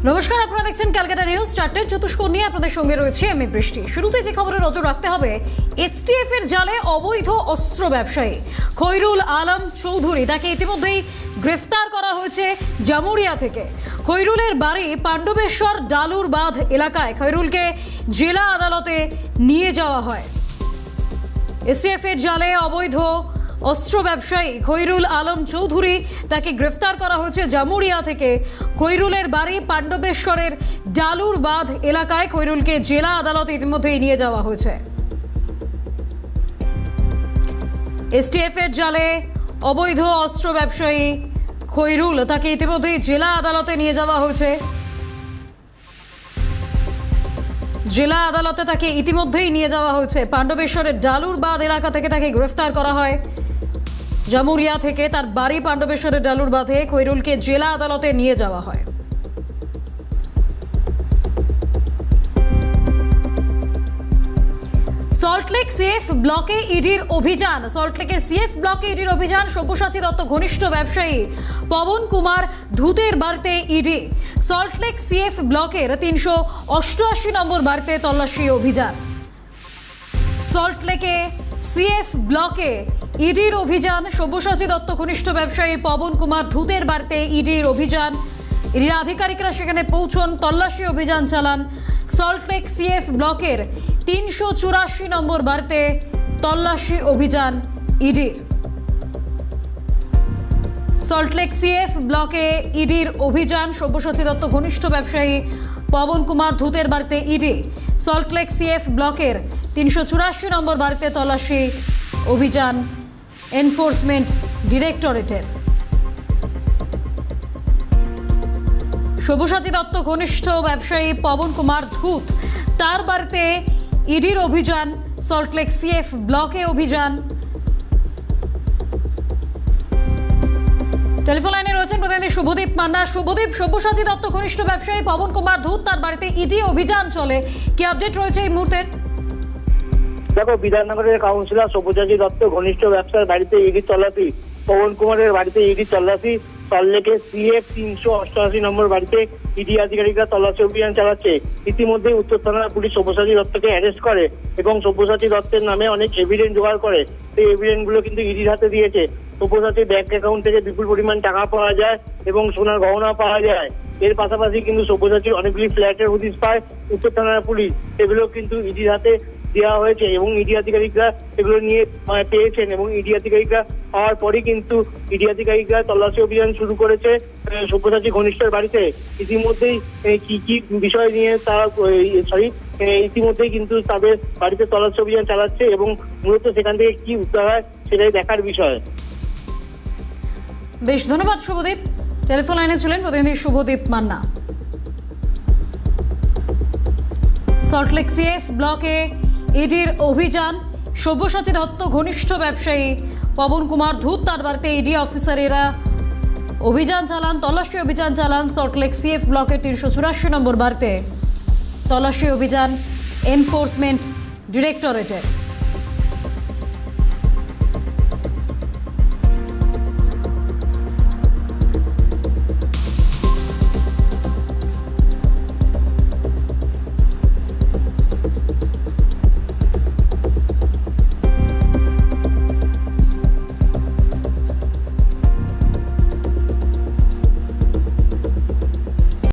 নমস্কার, আপনারা দেখছেন ক্যালকাটা নিউজ। চারটের চতুষ্কোণ নিয়ে আপনাদের সঙ্গে রয়েছে আমি বৃষ্টি। শুরুতে যে খবরে নজর রাখতে হবে, এসটিএফ এর জালে অবৈধ অস্ত্র ব্যবসায়ী খৈরুল আলম চৌধুরী, তাকে ইতিমধ্যেই গ্রেফতার করা হয়েছে জামুরিয়া থেকে। খৈরুলের বাড়ি পাণ্ডবেশ্বর ডালুর বাঁধ এলাকায়। খৈরুলকে জেলা আদালতে নিয়ে যাওয়া হয়। এসটিএফ এর জালে অবৈধ অস্ত্র ব্যবসায়ী খৈরুল আলম চৌধুরী, তাকে গ্রেফতার করা হয়েছে জামুরিয়া থেকে। খৈরুলের বাড়ি পাণ্ডবেশ্বরের ডালুর বাঁধ এলাকায়। খৈরুলকে জেলা আদালতে ইতিমধ্যেই নিয়ে যাওয়া হয়েছে। এসটিএফ এর জালে অবৈধ অস্ত্র ব্যবসায়ী খৈরুল, তাকে ইতিমধ্যেই জেলা আদালতে নিয়ে যাওয়া হয়েছে। জেলা আদালতে তাকে ইতিমধ্যেই নিয়ে যাওয়া হয়েছে। পাণ্ডবেশ্বরের ডালুর বাঁধ এলাকা থেকে তাকে গ্রেফতার করা হয় জামুরিয়া থেকে। তার বাড়ি পাণ্ডবেশ্বরের ডালুর বাঁধে। খৈরুলকে জেলা আদালতে নিয়ে যাওয়া হয়। সল্টলেক সিএফ ব্লকে ইডির অভিযান। সল্টলেকের সিএফ ব্লকে ইডির অভিযান। সব্যসাচী দত্ত ঘনিষ্ঠ ব্যবসায়ী পবন কুমার ধুতের বাড়িতে ইডি। সল্টলেক সিএফ ব্লকের 388 নম্বর বাড়িতে তল্লাশি অভিযান। সল্টলেকে সিএফ ব্লকে ইডির অভিযান। সব্যসাচী দত্ত ঘনিষ্ঠ ব্যবসায়ী পবন কুমার ধুতের বাড়িতে ইডির অভিযান। ইডির আধিকারিকরা সেখানে পৌঁছন, তল্লাশি অভিযান চালান। সল্টলেক সিএফ ব্লকের 384 নম্বর বাড়িতে তল্লাশি অভিযান ইডির। সল্টলেক সিএফ ব্লকে ইডির অভিযান। সব্যসাচী দত্ত ঘনিষ্ঠ ব্যবসায়ী পবন কুমার ধুতের বাড়িতে ইডি। সল্টলেক সিএফ ব্লকের 384 নম্বর বাড়িতে তল্লাশি অভিযান এনফোর্সমেন্ট ডিরেক্টরেটের। সব্যসাচী দত্ত ঘনিষ্ঠ ব্যবসায়ী পবন কুমার ধুত, তার বাড়িতে ইডির অভিযান। সল্টলেক সিএফ ব্লকে অভিযান। টেলিফোন লাইনে রয়েছেন প্রতিনিধি শুভদীপ মান্না। শুভদীপ, সব্যসাচী দত্ত ঘনিষ্ঠ ব্যবসায়ী পবন কুমার ধুত, তার বাড়িতে ইডি অভিযান চলে, কি আপডেট রয়েছে এই মুহূর্তের? দেখো, বিধাননগরের কাউন্সিলর সব্যসাচী দত্ত ঘনিষ্ঠ ব্যবসার বাড়িতে ইডি তল্লাশি। পবন কুমারের বাড়িতে ইডি তল্লাশি। সল্টলেকের সিএফ 388 নম্বর বাড়িতে ইডি আধিকারিকরা তল্লাশি অভিযান চালাচ্ছে। ইতিমধ্যে উত্তর থানার পুলিশ সব্যসাচী দত্তকে অ্যারেস্ট করে এবং সব্যসাচী দত্তের নামে অনেক এভিডেন্স জোগাড় করে। সেই এভিডেন্স গুলো কিন্তু ইডির হাতে দিয়েছে। সব্যসাচীর ব্যাংক অ্যাকাউন্ট থেকে বিপুল পরিমাণ টাকা পাওয়া যায় এবং সোনার গহনা পাওয়া যায়। এর পাশাপাশি কিন্তু সব্যসাচীর অনেকগুলি ফ্ল্যাটের হদিশ পায় উত্তর থানার পুলিশ। সেগুলো কিন্তু ইডির হাতে দেওয়া হয়েছে এবং ইডি আধিকারিকরা এগুলো নিয়ে পেয়েছেন এবং ইডি আধিকারিকরা পাওয়ার পরই কিন্তু ইডি আধিকারিকরা তল্লাশি অভিযান শুরু করেছে সব্যসাচী ঘনিষ্ঠের বাড়িতে। ইতিমধ্যেই কি কি বিষয় নিয়ে তারা ইতিমধ্যেই কিন্তু তাদের বাড়িতে তল্লাশি অভিযান চালাচ্ছে এবং মূলত সেখান থেকে কি উদ্ধার হয় সেটাই দেখার বিষয়। বেশ, ধন্যবাদ শুভদীপ। টেলিফোন লাইনে ছিলেন প্রতিনিধি শুভদীপ মান্না। সল্টলেক সিএফ ব্লকে ইডির অভিযান। সব্যসাচী দত্ত ঘনিষ্ঠ ব্যবসায়ী পবন কুমার ধুত, তার বাড়িতে ইডি অফিসারেরা অভিযান চালান, তল্লাশি অভিযান চালান। সল্টলেক সিএফ ব্লকের 384 নম্বর বাড়িতে তল্লাশি অভিযান এনফোর্সমেন্ট ডিরেক্টরেটের।